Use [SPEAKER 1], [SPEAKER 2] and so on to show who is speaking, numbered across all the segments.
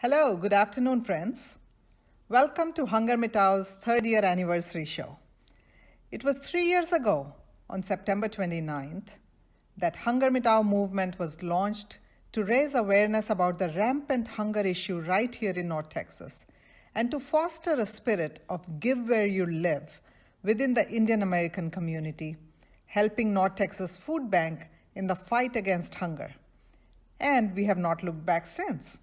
[SPEAKER 1] Hello, good afternoon, friends. Welcome to HungerMitao's third year anniversary show. It was 3 years ago, on September 29th, that HungerMitao movement was launched to raise awareness about the rampant hunger issue right here in North Texas and to foster a spirit of give where you live within the Indian American community, helping North Texas Food Bank in the fight against hunger. And we have not looked back since.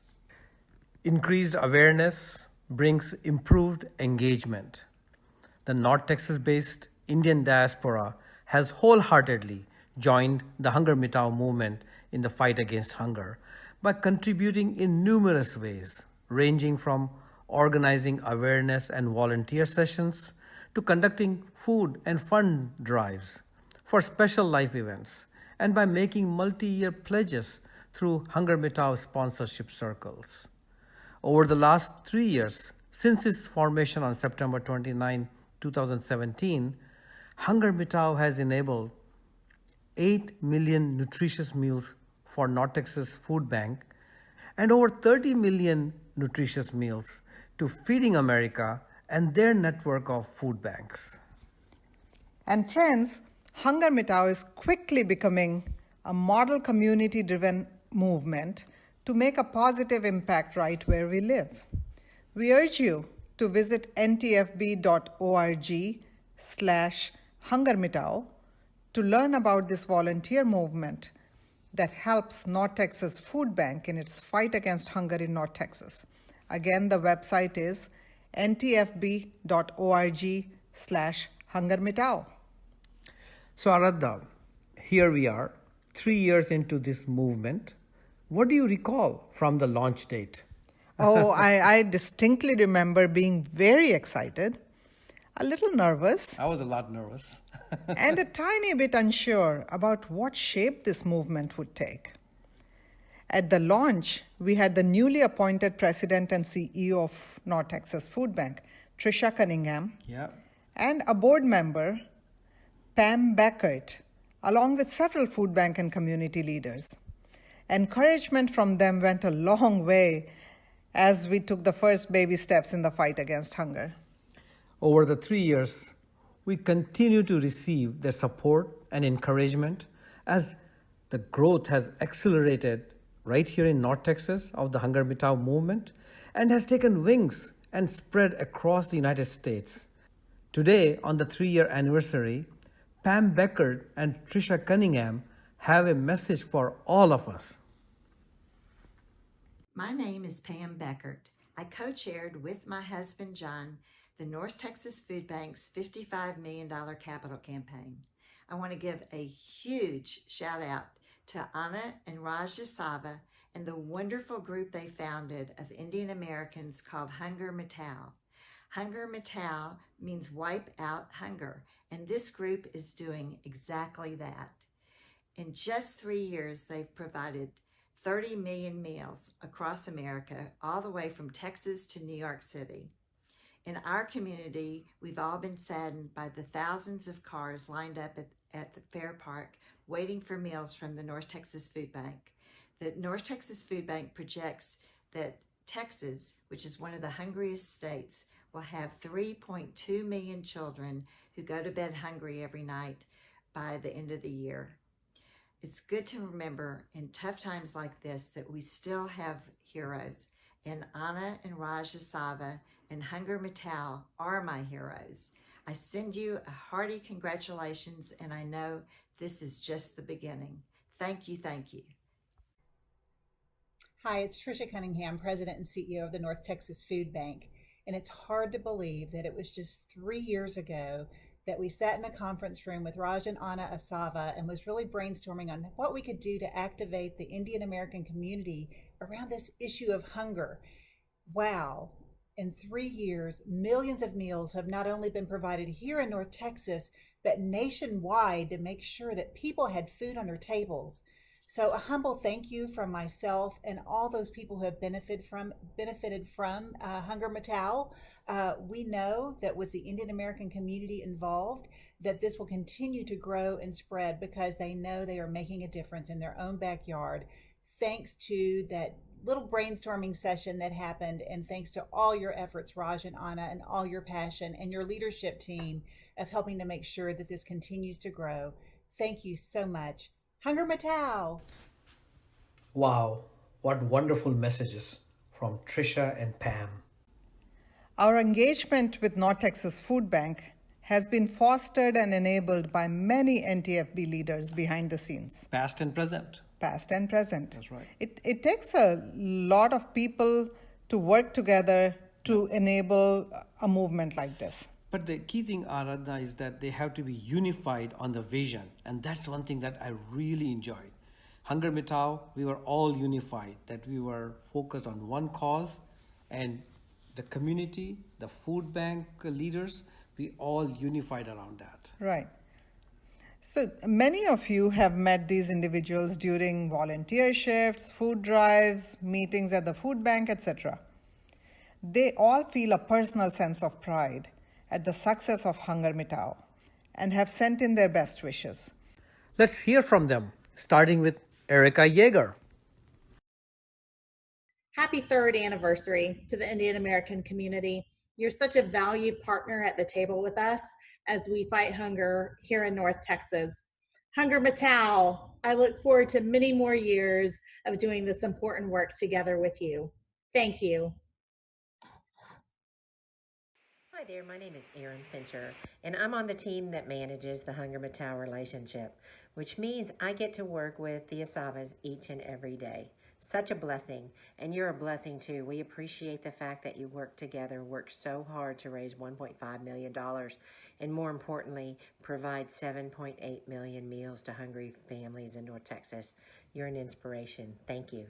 [SPEAKER 2] Increased awareness brings improved engagement. The North Texas-based Indian diaspora has wholeheartedly joined the HungerMitao movement in the fight against hunger by contributing in numerous ways, ranging from organizing awareness and volunteer sessions to conducting food and fund drives for special life events, and by making multi-year pledges through HungerMitao sponsorship circles. Over the last 3 years, since its formation on September 29, 2017, HungerMitao has enabled 8 million nutritious meals for North Texas Food Bank and over 30 million nutritious meals to Feeding America and their network of food banks.
[SPEAKER 1] And friends, HungerMitao is quickly becoming a model community-driven movement to make a positive impact right where we live. We urge you to visit ntfb.org/HungerMitao to learn about this volunteer movement that helps North Texas Food Bank in its fight against hunger in North Texas. Again, the website is ntfb.org/HungerMitao.
[SPEAKER 2] So Aradha, here we are, 3 years into this movement. What do you recall from the launch date?
[SPEAKER 1] I distinctly remember being very excited, a little nervous,
[SPEAKER 2] I was a lot nervous.
[SPEAKER 1] and a tiny bit unsure about what shape this movement would take. At the launch, we had the newly appointed president and CEO of North Texas Food Bank, Trisha Cunningham,
[SPEAKER 2] Yeah.
[SPEAKER 1] and a board member, Pam Beckert, along with several food bank and community leaders. Encouragement from them went a long way as we took the first baby steps in the fight against hunger.
[SPEAKER 2] Over the 3 years, we continue to receive their support and encouragement as the growth has accelerated right here in North Texas of the HungerMitao movement and has taken wings and spread across the United States. Today, on the 3-year anniversary, Pam Beckert and Trisha Cunningham have a message for all of us.
[SPEAKER 3] My name is Pam Beckert. I co-chaired with my husband, John, the North Texas Food Bank's $55 million capital campaign. I want to give a huge shout out to Anna and Raj Jasava and the wonderful group they founded of Indian Americans called HungerMitao. HungerMitao means wipe out hunger, and this group is doing exactly that. In just 3 years, they've provided 30 million meals across America, all the way from Texas to New York City. In our community, we've all been saddened by the thousands of cars lined up at the Fair Park waiting for meals from the North Texas Food Bank. The North Texas Food Bank projects that Texas, which is one of the hungriest states, will have 3.2 million children who go to bed hungry every night by the end of the year. It's good to remember in tough times like this that we still have heroes, and Anna and Raj Jasava and HungerMitao are my heroes. I send you a hearty congratulations, and I know this is just the beginning. Thank you, thank you.
[SPEAKER 4] Hi, it's Trisha Cunningham, President and CEO of the North Texas Food Bank. And it's hard to believe that it was just 3 years ago that we sat in a conference room with Raj and Anna Asava and was really brainstorming on what we could do to activate the Indian American community around this issue of hunger. Wow. In 3 years, millions of meals have not only been provided here in North Texas, but nationwide to make sure that people had food on their tables. So a humble thank you from myself and all those people who have benefited from HungerMitao. We know that with the Indian American community involved, that this will continue to grow and spread because they know they are making a difference in their own backyard, thanks to that little brainstorming session that happened, and thanks to all your efforts, Raj and Anna, and all your passion and your leadership team of helping to make sure that this continues to grow. Thank you so much. HungerMitao!
[SPEAKER 2] Wow, what wonderful messages from Trisha and Pam.
[SPEAKER 1] Our engagement with North Texas Food Bank has been fostered and enabled by many NTFB leaders behind the scenes.
[SPEAKER 2] Past and present.
[SPEAKER 1] Past and present.
[SPEAKER 2] That's right.
[SPEAKER 1] It takes a lot of people to work together to enable a movement like this.
[SPEAKER 2] But the key thing, Aradhana, is that they have to be unified on the vision. And that's one thing that I really enjoyed. HungerMitao, we were all unified, that we were focused on one cause, and the community, the food bank leaders, we all unified around that.
[SPEAKER 1] Right. So many of you have met these individuals during volunteer shifts, food drives, meetings at the food bank, etc. They all feel a personal sense of pride at the success of HungerMitao and have sent in their best wishes.
[SPEAKER 2] Let's hear from them, starting with Erica Yeager.
[SPEAKER 5] Happy third anniversary to the Indian American community. You're such a valued partner at the table with us as we fight hunger here in North Texas. HungerMitao, I look forward to many more years of doing this important work together with you. Thank you.
[SPEAKER 6] Hi there, my name is Erin Fincher, and I'm on the team that manages the HungerMitao relationship, which means I get to work with the Asavas each and every day. Such a blessing, and you're a blessing too. We appreciate the fact that you work together, work so hard to raise $1.5 million, and more importantly, provide 7.8 million meals to hungry families in North Texas. You're an inspiration. Thank you.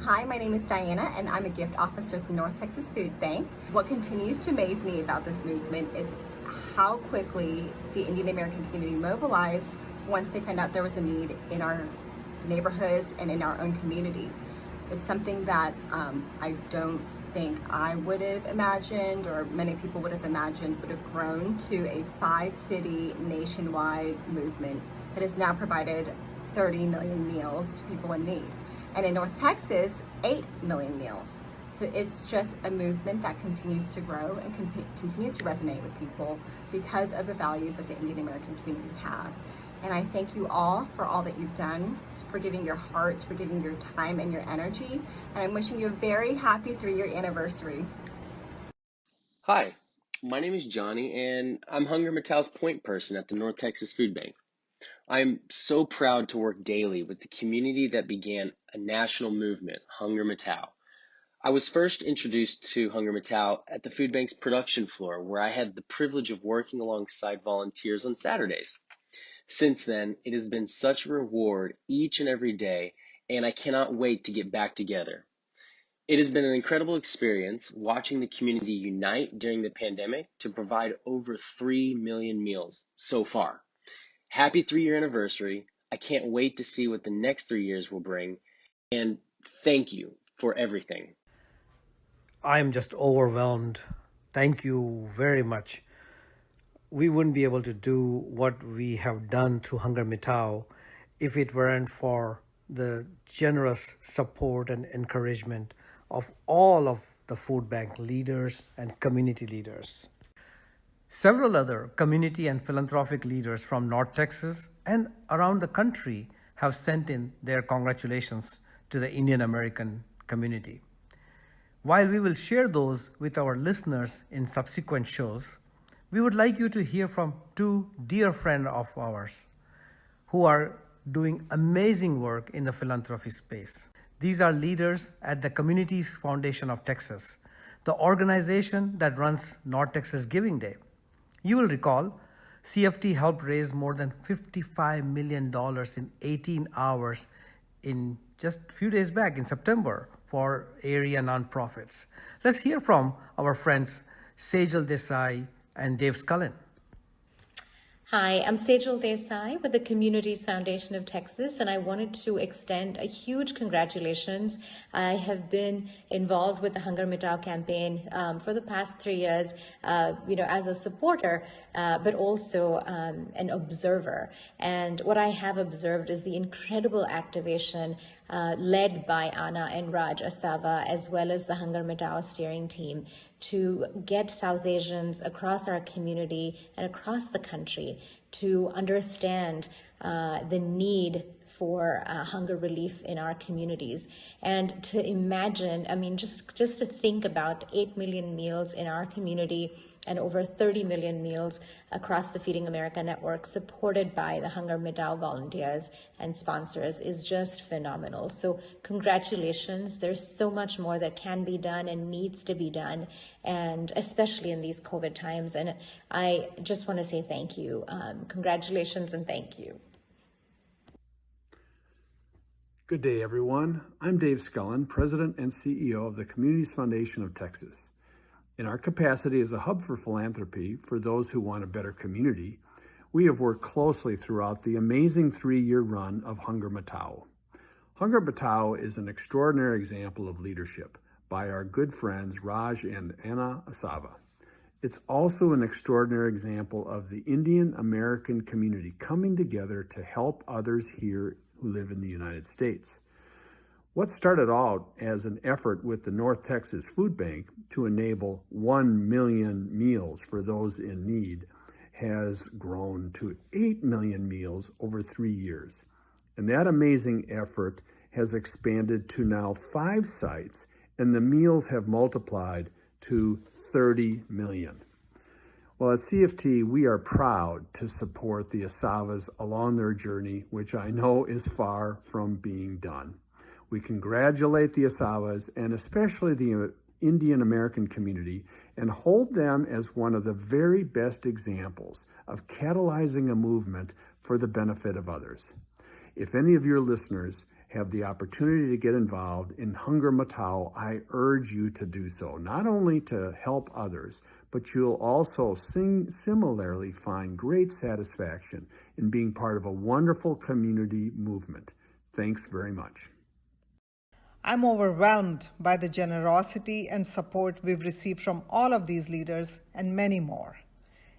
[SPEAKER 7] Hi, my name is Diana, and I'm a gift officer at the North Texas Food Bank. What continues to amaze me about this movement is how quickly the Indian American community mobilized once they found out there was a need in our neighborhoods and in our own community. It's something that I don't think I would have imagined, or many people would have imagined, would have grown to a 5-city nationwide movement that has now provided 30 million meals to people in need. And in North Texas, 8 million meals. So it's just a movement that continues to grow and continues to resonate with people because of the values that the Indian American community have. And I thank you all for all that you've done, for giving your hearts, for giving your time and your energy. And I'm wishing you a very happy 3-year anniversary.
[SPEAKER 8] Hi, my name is Johnny, and I'm HungerMitao's point person at the North Texas Food Bank. I am so proud to work daily with the community that began a national movement, HungerMitao. I was first introduced to HungerMitao at the food bank's production floor, where I had the privilege of working alongside volunteers on Saturdays. Since then, it has been such a reward each and every day, and I cannot wait to get back together. It has been an incredible experience watching the community unite during the pandemic to provide over 3 million meals so far. Happy 3-year anniversary. I can't wait to see what the next 3 years will bring, and thank you for everything.
[SPEAKER 2] I am just overwhelmed. Thank you very much. We wouldn't be able to do what we have done through HungerMitao if it weren't for the generous support and encouragement of all of the food bank leaders and community leaders. Several other community and philanthropic leaders from North Texas and around the country have sent in their congratulations to the Indian American community. While we will share those with our listeners in subsequent shows, we would like you to hear from 2 dear friends of ours who are doing amazing work in the philanthropy space. These are leaders at the Communities Foundation of Texas, the organization that runs North Texas Giving Day. You will recall, CFT helped raise more than $55 million in 18 hours in just a few days back in September for area nonprofits. Let's hear from our friends Sejal Desai and Dave Scullin.
[SPEAKER 9] Hi, I'm Sejal Desai with the Communities Foundation of Texas, and I wanted to extend a huge congratulations. I have been involved with the HungerMitao campaign for the past 3 years, as a supporter, but also an observer. And what I have observed is the incredible activation led by Anna and Raj Asava, as well as the HungerMitao steering team, to get South Asians across our community and across the country to understand the need for hunger relief in our communities, and to imagine, just to think about 8 million meals in our community and over 30 million meals across the Feeding America network, supported by the HungerMitao volunteers and sponsors, is just phenomenal. So congratulations. There's so much more that can be done and needs to be done, and especially in these COVID times. And I just want to say thank you. Congratulations and thank you.
[SPEAKER 10] Good day, everyone. I'm Dave Scullin, President and CEO of the Communities Foundation of Texas. In our capacity as a hub for philanthropy for those who want a better community, we have worked closely throughout the amazing 3-year run of HungerMitao. HungerMitao is an extraordinary example of leadership by our good friends Raj and Anna Asava. It's also an extraordinary example of the Indian American community coming together to help others here who live in the United States. What started out as an effort with the North Texas Food Bank to enable 1 million meals for those in need has grown to 8 million meals over 3 years. And that amazing effort has expanded to now 5 sites, and the meals have multiplied to 30 million. Well, at CFT, we are proud to support the Asavas along their journey, which I know is far from being done. We congratulate the Asavas and especially the Indian American community and hold them as one of the very best examples of catalyzing a movement for the benefit of others. If any of your listeners have the opportunity to get involved in HungerMitao, I urge you to do so, not only to help others, but you'll also similarly find great satisfaction in being part of a wonderful community movement. Thanks very much.
[SPEAKER 1] I'm overwhelmed by the generosity and support we've received from all of these leaders and many more.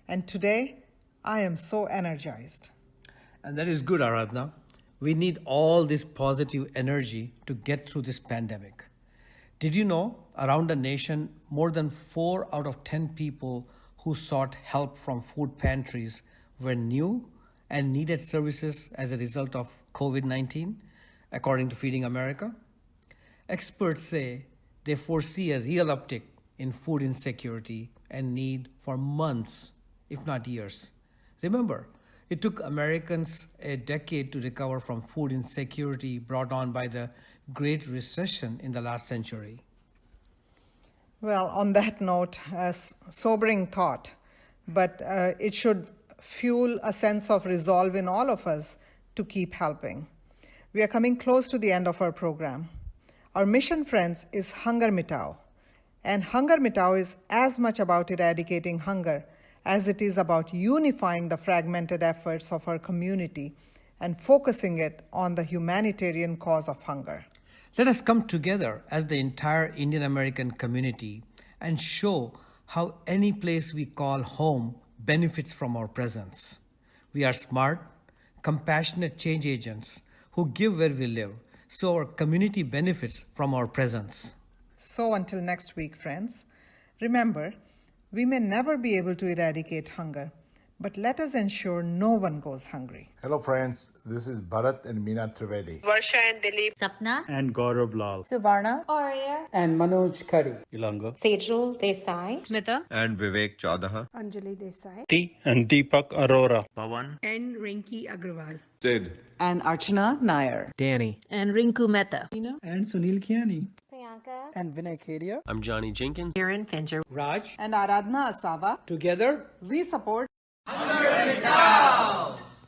[SPEAKER 1] And today, I am so energized.
[SPEAKER 2] And that is good, Aradhna. We need all this positive energy to get through this pandemic. Did you know, around the nation, more than 4 out of 10 people who sought help from food pantries were new and needed services as a result of COVID-19, according to Feeding America? Experts say they foresee a real uptick in food insecurity and need for months, if not years. Remember, it took Americans a decade to recover from food insecurity brought on by the Great Recession in the last century.
[SPEAKER 1] Well, on that note, a sobering thought, but it should fuel a sense of resolve in all of us to keep helping. We are coming close to the end of our program. Our mission, friends, is HungerMitao. And HungerMitao is as much about eradicating hunger as it is about unifying the fragmented efforts of our community and focusing it on the humanitarian cause of hunger.
[SPEAKER 2] Let us come together as the entire Indian American community and show how any place we call home benefits from our presence. We are smart, compassionate change agents who give where we live, so our community benefits from our presence.
[SPEAKER 1] So until next week, friends, remember, we may never be able to eradicate hunger, but let us ensure no one goes hungry.
[SPEAKER 11] Hello friends, this is Bharat and Meena Trivedi.
[SPEAKER 12] Varsha and Dilip.
[SPEAKER 13] Sapna.
[SPEAKER 14] And Gaurav Lal.
[SPEAKER 13] Suvarna.
[SPEAKER 15] Arya.
[SPEAKER 16] And Manoj Khari.
[SPEAKER 14] Ilanga.
[SPEAKER 9] Sejal Desai.
[SPEAKER 15] Smita.
[SPEAKER 17] And Vivek Chaudaha.
[SPEAKER 15] Anjali Desai.
[SPEAKER 14] T. And Deepak Arora.
[SPEAKER 17] Pawan.
[SPEAKER 15] And Rinki Agrawal.
[SPEAKER 17] Sid.
[SPEAKER 16] And Archana Nair.
[SPEAKER 18] Danny.
[SPEAKER 13] And Rinku Mehta.
[SPEAKER 14] And Sunil Kiani.
[SPEAKER 16] Priyanka. And Vinay Kedia.
[SPEAKER 19] I'm Johnny Jenkins.
[SPEAKER 12] Aaron Fincher.
[SPEAKER 2] Raj.
[SPEAKER 1] And Aradhna Asava.
[SPEAKER 2] Together,
[SPEAKER 1] we support
[SPEAKER 2] HungerMitao!